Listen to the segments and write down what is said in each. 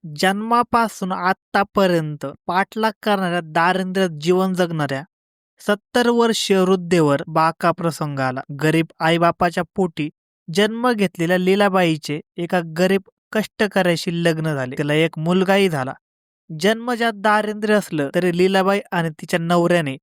जन्मापासून आत्तापर्यंत पाठलाग करणाऱ्या दारिद्र्यात जीवन जगणाऱ्या 70 वर्षीय वृद्धेवर बाका प्रसंग आला. गरीब आईबापाच्या पोटी जन्म घेतलेल्या लीलाबाईचे एका गरीब कष्टकऱ्याशी लग्न झाले. तिला एक मुलगाही झाला. जन्मजात दारिद्र्य असलं तरी लीलाबाई आणि तिच्या नवऱ्याने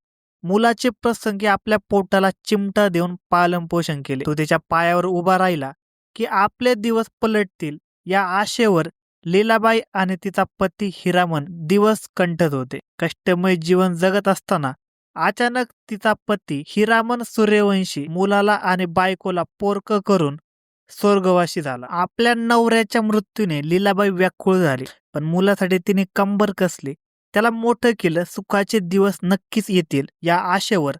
मुलाचे प्रसंगी आपल्या पोटाला चिमटा देऊन पालनपोषण केले. तो तिच्या पायावर उभा राहिला की आपले दिवस पलटतील या आशेवर लीलाबाई आणि तिचा पती हिरामन दिवस कंठत होते. कष्टमय जीवन जगत असताना अचानक तिचा पती हिरामन सूर्यवंशी मुलाला आणि बायकोला पोरकं करून स्वर्गवासी झाला. आपल्या नवऱ्याच्या मृत्यूने लीलाबाई व्याकुळ झाली, पण मुलासाठी तिने कंबर कसली. त्याला मोठं केलं, सुखाचे दिवस नक्कीच येतील या आशेवर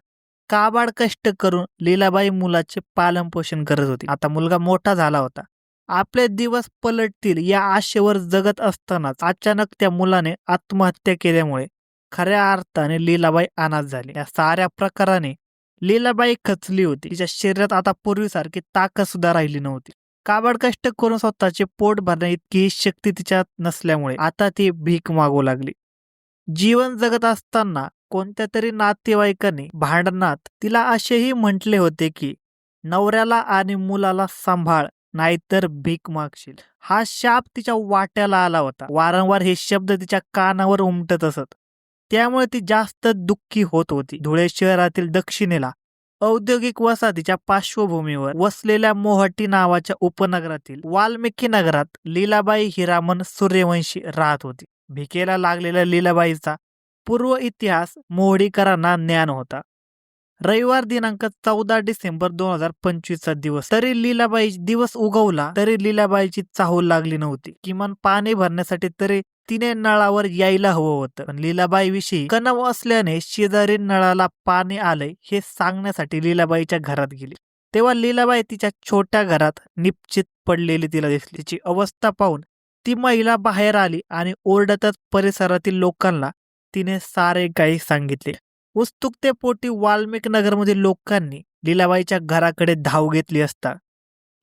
काबाड कष्ट करून लीलाबाई मुलाचे पालनपोषण करत होती. आता मुलगा मोठा झाला होता. आपले दिवस पलटतील या आशेवर जगत असतानाच अचानक त्या मुलाने आत्महत्या केल्यामुळे खऱ्या अर्थाने लीलाबाई अनाथ झाली. या साऱ्या प्रकाराने लीलाबाई खचली होती. तिच्या शरीरात आता पूर्वीसारखी ताकद सुद्धा राहिली नव्हती. काबाड कष्ट करून स्वतःचे पोट भरण्या इतकी शक्ती तिच्यात नसल्यामुळे आता ती भीक मागू लागली. जीवन जगत असताना कोणत्या तरी नातेवाईकांनी भांडणात तिला असेही म्हटले होते की नवऱ्याला आणि मुलाला सांभाळ नाहीतर भीक मागशील. हा शाप तिच्या वाट्याला आला होता. वारंवार हे शब्द तिच्या कानावर उमटत असत. त्यामुळे ती जास्त दुःखी होत होती. धुळे शहरातील दक्षिणेला औद्योगिक वसाहतीच्या पार्श्वभूमीवर वसलेल्या मोहटी नावाच्या उपनगरातील वाल्मिकी नगरात लीलाबाई हिरामन सूर्यवंशी राहत होती. भिकेला लागलेल्या लीलाबाईचा पूर्व इतिहास मोहडीकरांना ज्ञान होता. रविवार दिनांक 14 डिसेंबर 2025 चा दिवस. दिवस उगवला तरी लीलाबाईची चाहूल लागली नव्हती. किमान पाणी भरण्यासाठी तरी तिने नळावर यायला हवं होतं. पण लीलाबाई विषयी कणव असल्याने शेजारी नळाला पाणी आलंय हे सांगण्यासाठी लीलाबाईच्या घरात गेली. तेव्हा लीलाबाई तिच्या छोट्या घरात निपचित पडलेली तिला दिसली. तिची अवस्था पाहून ती महिला बाहेर आली आणि ओरडतच परिसरातील लोकांना तिने सारे काही सांगितले. उत्सुकतेपोटी वाल्मिक नगरमधील लोकांनी लीलाबाईच्या घराकडे धाव घेतली असता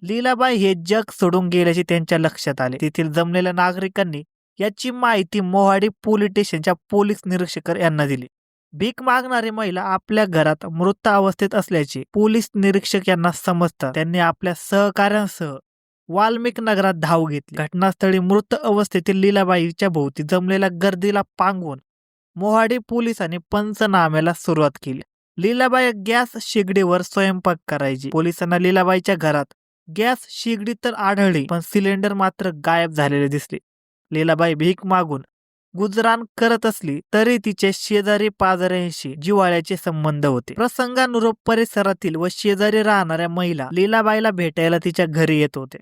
लीलाबाई हे जग सोडून गेल्याचे त्यांच्या लक्षात आले. तेथील जमलेल्या नागरिकांनी याची माहिती मोहाडी पोलीस स्टेशनच्या पोलीस निरीक्षक यांना दिली. भीक मागणारी महिला आपल्या घरात मृत अवस्थेत असल्याचे पोलीस निरीक्षक यांना समजतात त्यांनी आपल्या सहकाऱ्यांसह वाल्मिक नगरात धाव घेतली. घटनास्थळी मृत अवस्थेतील लीलाबाईच्या भोवती जमलेल्या गर्दीला पांगवून मोहाडी पोलिसांनी पंचनाम्याला सुरुवात केली. लीलाबाई गॅस शेगडीवर स्वयंपाक करायची. पोलिसांना लीलाबाईच्या घरात गॅस शेगडी तर आढळली, पण सिलेंडर मात्र गायब झालेले दिसले. लीलाबाई भीक मागून गुजराण करत असली तरी तिचे शेजारी पाजाऱ्यांशी जिव्हाळ्याचे संबंध होते. प्रसंगानुरूप परिसरातील व शेजारी राहणाऱ्या महिला लीलाबाईला भेटायला तिच्या घरी येत होत्या.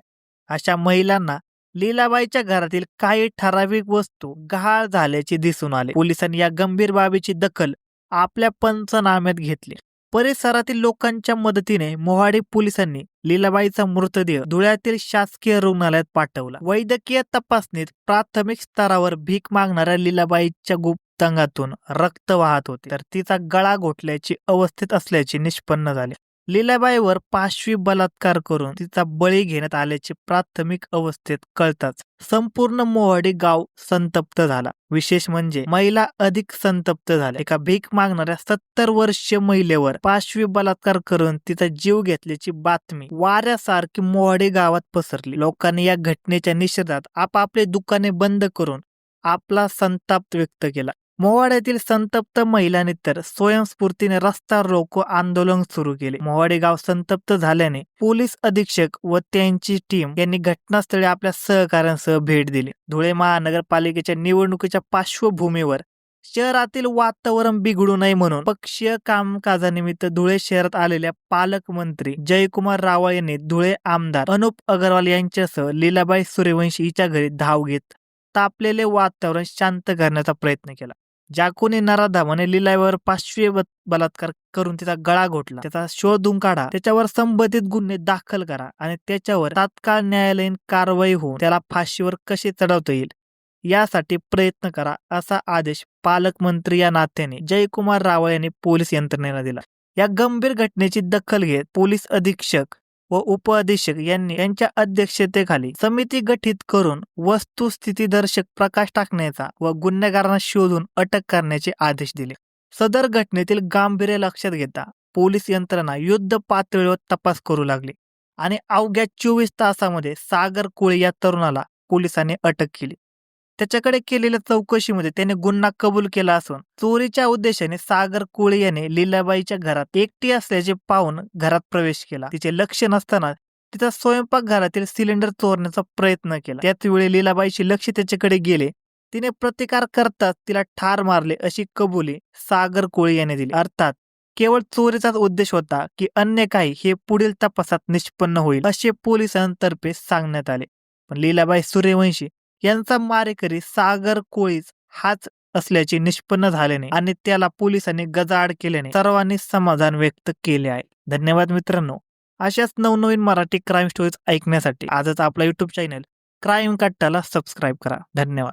अशा महिलांना लीलाबाईच्या घरातील काही ठराविक वस्तू गहाळ झाल्याचे दिसून आले. पोलिसांनी या गंभीर बाबीची दखल आपल्या पंचनाम्यात घेतली. परिसरातील लोकांच्या मदतीने मोहाडी पोलिसांनी लीलाबाईचा मृतदेह धुळ्यातील शासकीय रुग्णालयात पाठवला. वैद्यकीय तपासणीत प्राथमिक स्तरावर भीक मागणाऱ्या लीलाबाईच्या गुप्तांगातून रक्त वाहत होते, तर तिचा गळा घोटल्याची अवस्थेत असल्याचे निष्पन्न झाले. लीलाबाईवर पाशवी बलात्कार करून तिचा बळी घेण्यात आल्याचे प्राथमिक अवस्थेत कळताच संपूर्ण मोहाडी गाव संतप्त झाला. विशेष म्हणजे महिला अधिक संतप्त झाल्या. एका भीक मागणाऱ्या 70 वर्षीय महिलेवर पाशवी बलात्कार करून तिचा जीव घेतल्याची बातमी वाऱ्यासारखी मोहाडी गावात पसरली. लोकांनी या घटनेच्या निषेधात आपापले दुकाने बंद करून आपला संताप व्यक्त केला. मोवाड्यातील संतप्त महिलांनी तर स्वयंस्फूर्तीने रस्ता रोको आंदोलन सुरू केले. मोवाडे गाव संतप्त झाल्याने पोलीस अधीक्षक व त्यांची टीम यांनी घटनास्थळी आपल्या सहकाऱ्यांसह भेट दिली. धुळे महानगरपालिकेच्या निवडणुकीच्या पार्श्वभूमीवर शहरातील वातावरण बिघडू नये म्हणून पक्षीय कामकाजानिमित्त धुळे शहरात आलेल्या पालकमंत्री जयकुमार रावळ यांनी धुळे आमदार अनुप अग्रवाल यांच्यासह लीलाबाई सूर्यवंशी हिच्या घरी धाव घेत तापलेले वातावरण शांत करण्याचा प्रयत्न केला. ज्या कोणी नराधामाने लीलाबाईवर पाशवी बलात्कार करून तिचा गळा घोटला त्याचा शोधून काढा, त्याच्यावर संबंधित गुन्हे दाखल करा आणि त्याच्यावर तात्काळ न्यायालयीन कारवाई होऊन त्याला फाशीवर कसे चढवता येईल यासाठी प्रयत्न करा, असा आदेश पालकमंत्री या नात्याने जयकुमार रावळ यांनी पोलीस यंत्रणेला दिला. या गंभीर घटनेची दखल घेत पोलीस अधीक्षक व उपअधीक्षक यांनी यांच्या अध्यक्षतेखाली समिती गठीत करून वस्तुस्थितीदर्शक प्रकाश टाकण्याचा व गुन्हेगारांना शोधून अटक करण्याचे आदेश दिले. सदर घटनेतील गांभीर्य लक्षात घेता पोलीस यंत्रणा युद्ध पातळीवर तपास करू लागली आणि अवघ्या 24 तासामध्ये सागर कोळी या तरुणाला पोलिसांनी अटक केली. त्याच्याकडे केलेल्या चौकशीमध्ये त्याने गुन्हा कबूल केला असून चोरीच्या उद्देशाने सागर कोळी याने लीलाबाईच्या घरात एकटी असल्याचे पाहून घरात प्रवेश केला. तिचे लक्ष नसताना तिचा स्वयंपाकघरातील सिलेंडर चोरण्याचा प्रयत्न केला. त्याच वेळी लीलाबाईचे लक्ष त्याच्याकडे गेले. तिने प्रतिकार करताच तिला ठार मारले अशी कबुली सागर कोळी याने दिली. अर्थात केवळ चोरीचाच उद्देश होता की अन्य काही हे पुढील तपासात निष्पन्न होईल असे पोलिसांतर्फे सांगण्यात आले. पण लीलाबाई सूर्यवंशी यांचा मारेकरी सागर कोळीच हाच असल्याचे निष्पन्न झाले नाही आणि त्याला पोलिसांनी गजाआड केल्याने सर्वांनी समाधान व्यक्त केले आहे. धन्यवाद मित्रांनो. अशाच नवनवीन मराठी क्राईम स्टोरीज ऐकण्यासाठी आजच आपला युट्यूब चॅनल क्राईम कट्टाला सबस्क्राईब करा. धन्यवाद.